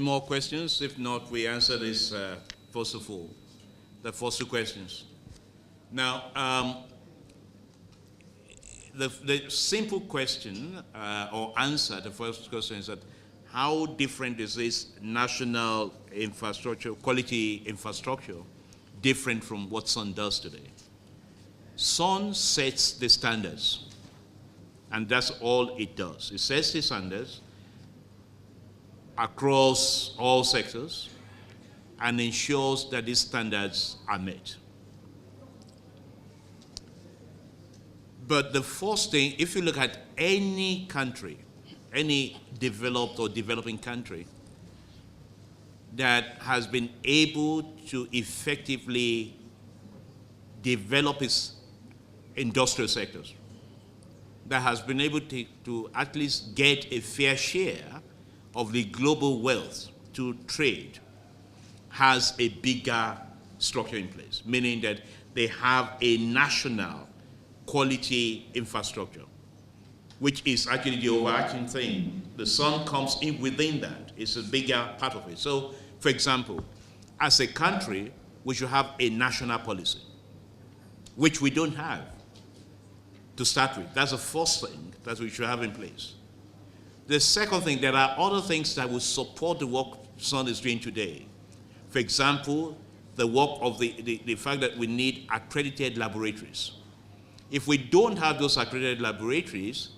more questions? If not, we answer this first of all, the first two questions. Now, the simple question or answer, the first question is that how different is this national infrastructure, quality infrastructure, different from what Sun does today? Sun sets the standards, and that's all it does. It sets the standards across all sectors and ensures that these standards are met. But the first thing, if you look at any country, any developed or developing country that has been able to effectively develop its industrial sectors, that has been able to at least get a fair share of the global wealth to trade, has a bigger structure in place, meaning that they have a national quality infrastructure, which is actually the overarching thing. The Sun comes in within that. It's a bigger part of it. So, for example, as a country, we should have a national policy, which we don't have to start with. That's the first thing that we should have in place. The second thing, there are other things that will support the work Sun is doing today. For example, the work of the fact that we need accredited laboratories. If we don't have those accredited laboratories,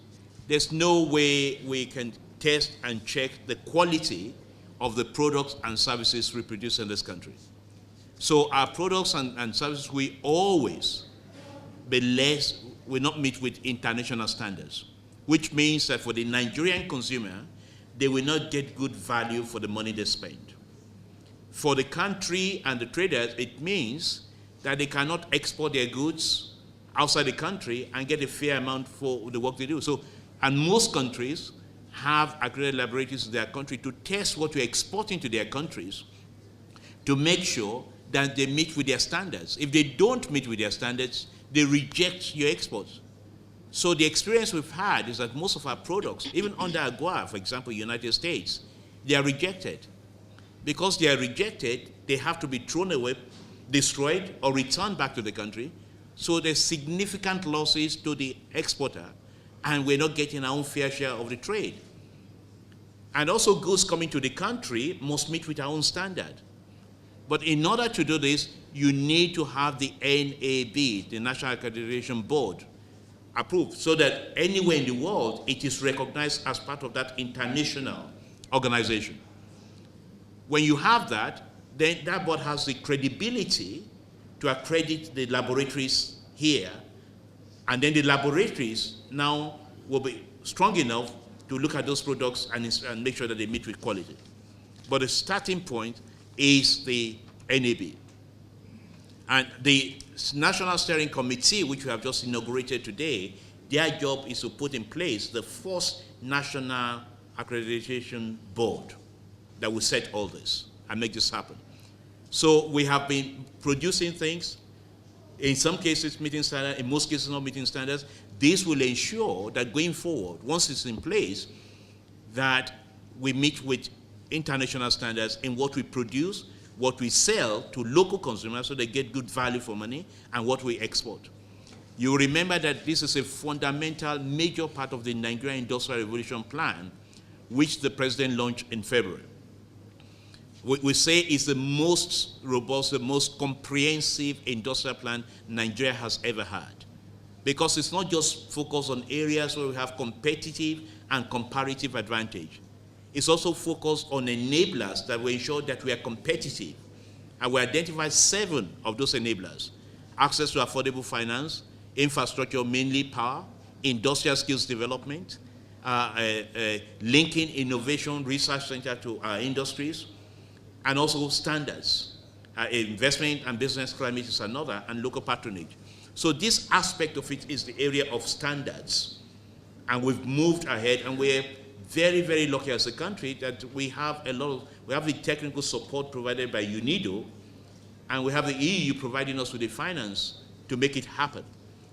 there's no way we can test and check the quality of the products and services we produce in this country. So our products and services will always be less, will not meet with international standards, which means that for the Nigerian consumer, they will not get good value for the money they spend. For the country and the traders, it means that they cannot export their goods outside the country and get a fair amount for the work they do. So, and most countries have accredited laboratories in their country to test what you're exporting to their countries to make sure that they meet with their standards. If they don't meet with their standards, they reject your exports. So the experience we've had is that most of our products, even under AGOA, for example, United States, they are rejected. Because they are rejected, they have to be thrown away, destroyed, or returned back to the country. So there's significant losses to the exporter, and we're not getting our own fair share of the trade. And also goods coming to the country must meet with our own standard. But in order to do this, you need to have the NAB, the National Accreditation Board, approved, so that anywhere in the world, it is recognized as part of that international organization. When you have that, then that board has the credibility to accredit the laboratories here, and then the laboratories now will be strong enough to look at those products and make sure that they meet with quality. But the starting point is the NAB. And the National Steering Committee, which we have just inaugurated today, their job is to put in place the first National Accreditation Board that will set all this and make this happen. So we have been producing things, in some cases meeting standards, in most cases not meeting standards. This will ensure that going forward, once it's in place, that we meet with international standards in what we produce, what we sell to local consumers so they get good value for money, and what we export. You remember that this is a fundamental, major part of the Nigerian Industrial Revolution Plan, which the president launched in February. We say it's the most robust, the most comprehensive industrial plan Nigeria has ever had. Because it's not just focused on areas where we have competitive and comparative advantage. It's also focused on enablers that will ensure that we are competitive. And we identified 7 of those enablers: access to affordable finance, infrastructure, mainly power, industrial skills development, linking innovation research center to our industries, and also standards. Investment and business climate is another, and local patronage. So this aspect of it is the area of standards. And we've moved ahead, and we're very, very lucky as a country that we have we have the technical support provided by UNIDO, and we have the EU providing us with the finance to make it happen.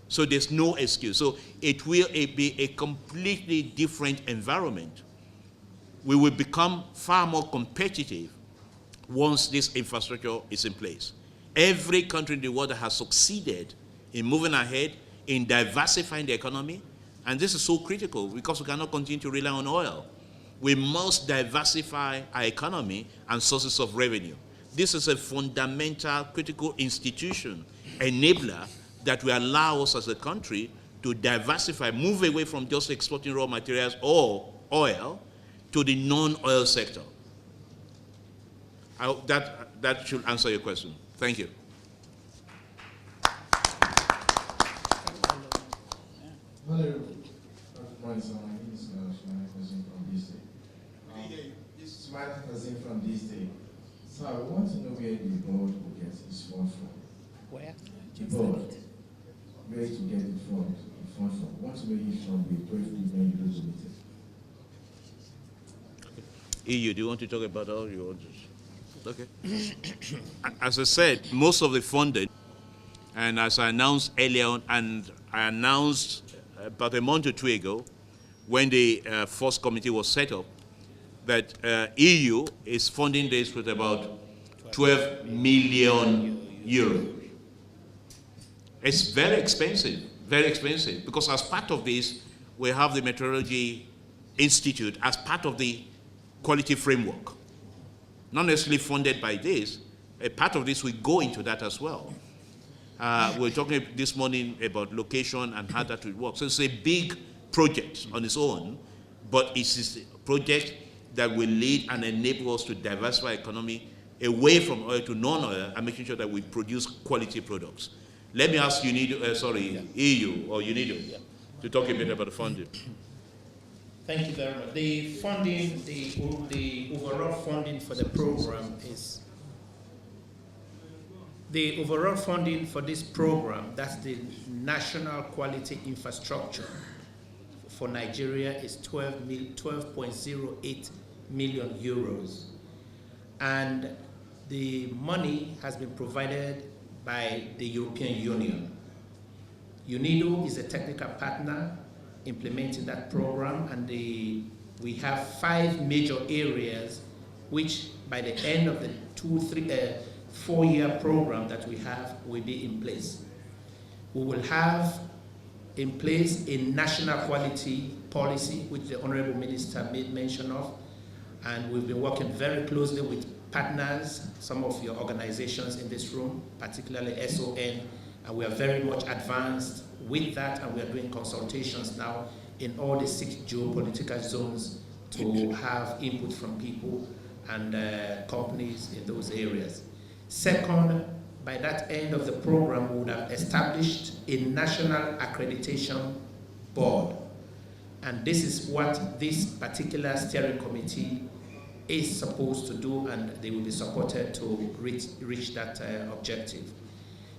So there's no excuse. So it will be a completely different environment we will become far more competitive once this infrastructure is in place. Every country in the world that has succeeded in moving ahead, in diversifying the economy, and this is so critical because we cannot continue to rely on oil. We must diversify our economy and sources of revenue. This is a fundamental, critical institution, enabler, that will allow us as a country to diversify, move away from just exporting raw materials or oil to the non-oil sector. I hope that should answer your question. Thank you. Hello, my name is Sumana Kazim from this day. Sumana Kazim from this day. So I want to know where the board will get its fund from. Where? The board. Where to get the fund from. I want to know if from the 12 billion euros limited. EU, do you want to talk about all your orders? Okay. As I said, most of the funding, and as I announced earlier on, and I announced about a month or two ago, when the first committee was set up, that EU is funding this with about 12 million euros. It's very expensive, because as part of this, we have the Meteorology Institute as part of the quality framework. Not necessarily funded by this, a part of this will go into that as well. We're talking this morning about location and how that will work. So it's a big project on its own, but it's a project that will lead and enable us to diversify economy away from oil to non-oil and making sure that we produce quality products. Let me ask EU or UNIDO to talk a bit about the funding. Thank you very much. The funding, the overall funding for the program is, the overall funding for this program, that's the national quality infrastructure for Nigeria, is 12.08 million euros. And the money has been provided by the European Union. UNIDO is a technical partner implementing that program, and we have 5 major areas which by the end of the 4-year program that we have will be in place. We will have in place a national quality policy, which the Honorable Minister made mention of, and we've been working very closely with partners, some of your organizations in this room, particularly SON, and we are very much advanced with that, and we are doing consultations now in all the 6 geopolitical zones to have input from people and companies in those areas. Second, by that end of the program, we would have established a national accreditation board. And this is what this particular steering committee is supposed to do, and they will be supported to reach that objective.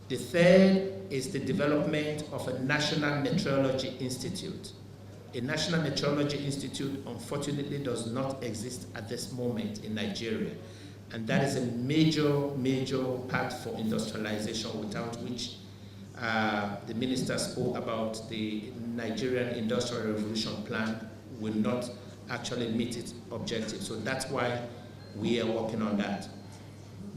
The third is the development of a National Meteorology Institute. A National Meteorology Institute, unfortunately, does not exist at this moment in Nigeria. And that is a major part for industrialization, without which the minister spoke about the Nigerian Industrial Revolution Plan will not actually meet its objective. So that's why we are working on that.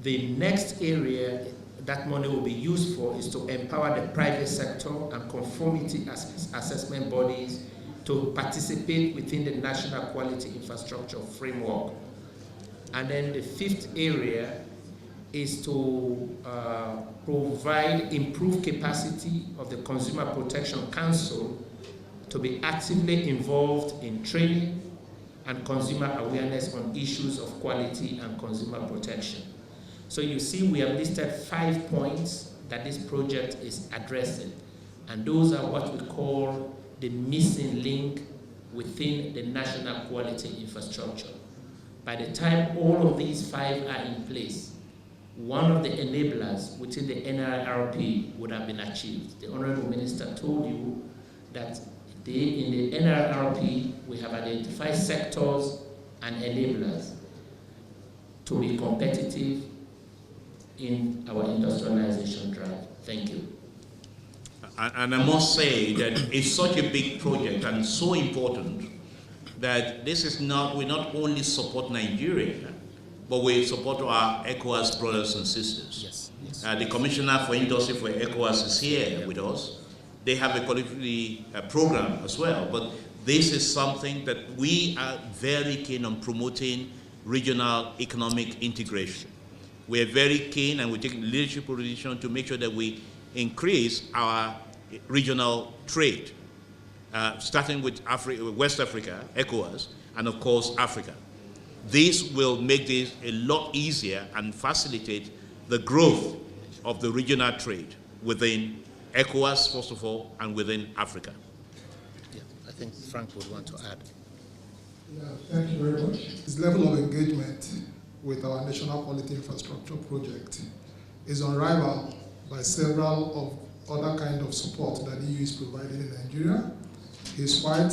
The next area that money will be used for is to empower the private sector and conformity assessment bodies to participate within the national quality infrastructure framework. And then the 5th area is to provide improved capacity of the Consumer Protection Council to be actively involved in training and consumer awareness on issues of quality and consumer protection. So you see, we have listed 5 points that this project is addressing, and those are what we call the missing link within the national quality infrastructure. By the time all of these 5 are in place, one of the enablers within the NRRP would have been achieved. The Honorable Minister told you that in the NRRP, we have identified sectors and enablers to be competitive in our industrialization drive. Thank you. And I must say that it's such a big project and so important that this is not, we not only support Nigeria, but we support our ECOWAS brothers and sisters. Yes, yes. The Commissioner for Industry for ECOWAS is here with us. They have a quality program as well, but this is something that we are very keen on promoting regional economic integration. We are very keen, and we take leadership position to make sure that we increase our regional trade, starting with West Africa, ECOWAS, and of course Africa. This will make this a lot easier and facilitate the growth of the regional trade within ECOWAS, first of all, and within Africa. Yeah, I think Frank would want to add. Yeah, thank you very much. This level of engagement with our National Quality Infrastructure Project is unrivaled by several of other kind of support that the EU is providing in Nigeria. He's quite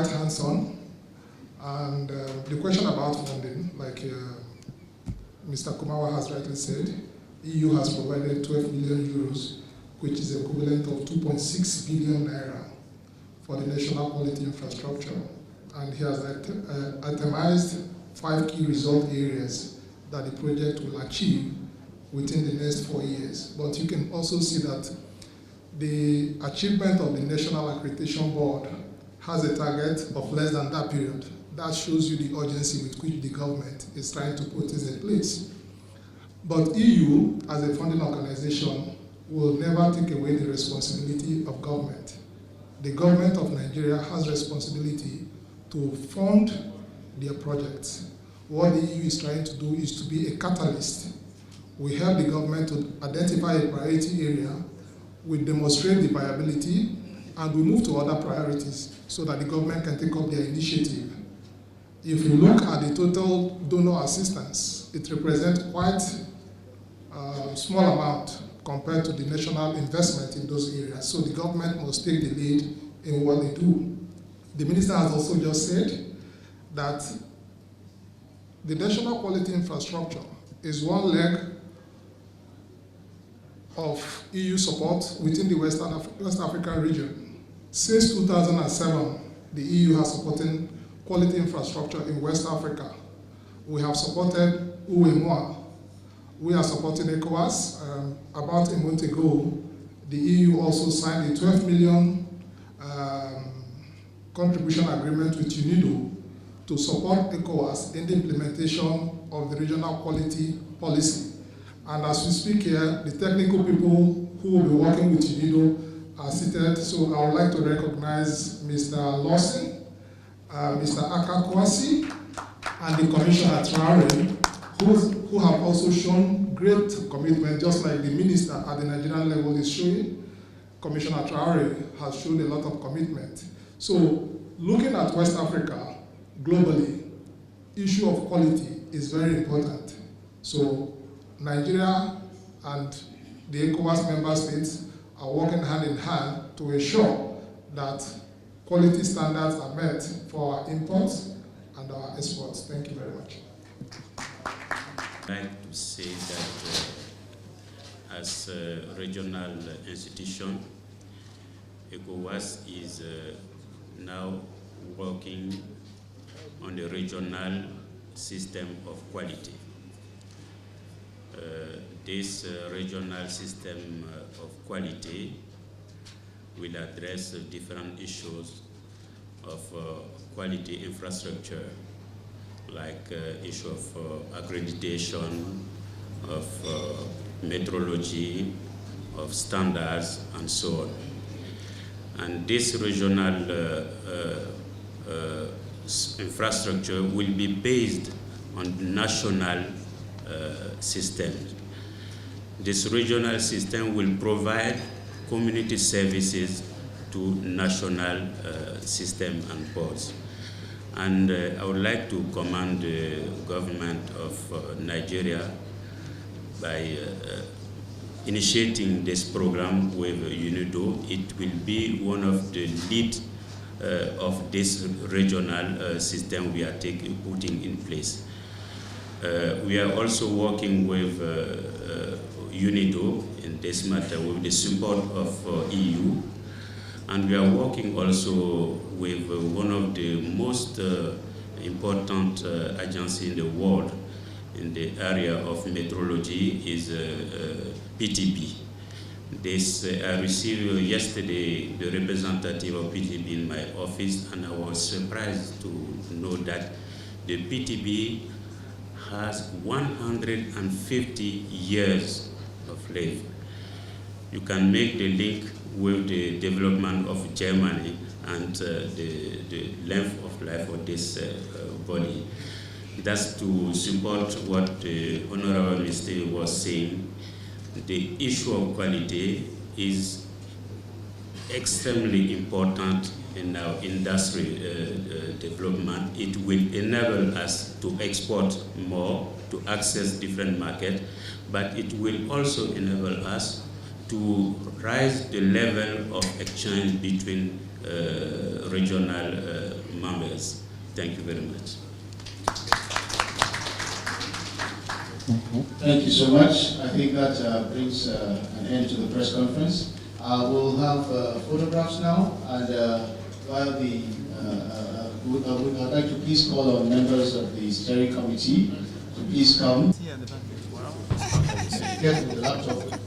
hands-on. And the question about funding, like Mr. Kumawa has rightly said, EU has provided 12 million euros, which is equivalent of 2.6 billion naira for the national quality infrastructure. And he has itemized 5 key result areas that the project will achieve within the next 4 years. But you can also see that the achievement of the National Accreditation Board has a target of less than that period. That shows you the urgency with which the government is trying to put this in place. But EU, as a funding organization, will never take away the responsibility of government. The government of Nigeria has responsibility to fund their projects. What the EU is trying to do is to be a catalyst. We help the government to identify a priority area, we demonstrate the viability, and we move to other priorities so that the government can take up their initiative. If you look at the total donor assistance, it represents quite a small amount compared to the national investment in those areas. So the government must take the lead in what they do. The minister has also just said that the national quality infrastructure is one leg of EU support within the West African region. Since 2007, the EU has supported quality infrastructure in West Africa. We have supported UEMOA. We are supporting ECOWAS. About a month ago, the EU also signed a 12 million contribution agreement with UNIDO to support ECOWAS in the implementation of the regional quality policy. And as we speak here, the technical people who will be working with UNIDO are seated. So I would like to recognize Mr. Lawson, Mr. Akakwasi, and the Commissioner Traore, who have also shown great commitment, just like the minister at the Nigerian level is showing. Commissioner Traore has shown a lot of commitment. So looking at West Africa globally, issue of quality is very important. So Nigeria and the ECOWAS member states are working hand in hand to ensure that quality standards are met for our imports and our exports. Thank you very much. I'd like to say that as a regional institution, ECOWAS is now working on the regional system of quality. This regional system of quality will address different issues of quality infrastructure, like issue of accreditation, of metrology, of standards, and so on. And this regional infrastructure will be based on national systems. This regional system will provide community services to national system and boards. And I would like to commend the government of Nigeria by initiating this program with UNIDO. It will be one of the lead of this regional system we are putting in place. We are also working with UNIDO in this matter with the support of EU. And we are working also with one of the most important agencies in the world in the area of metrology is PTB. I received yesterday the representative of PTB in my office, and I was surprised to know that the PTB has 150 years of life. You can make the link with the development of Germany and the length of life of this body. That's to support what the Honorable Minister was saying. The issue of quality is extremely important in our industry development. It will enable us to export more, to access different markets, but it will also enable us to rise the level of exchange between regional members. Thank you very much. Thank you so much. I think that brings an end to the press conference. We'll have photographs now, and while I'd like to please call on members of the steering committee to please come. Get with the laptop.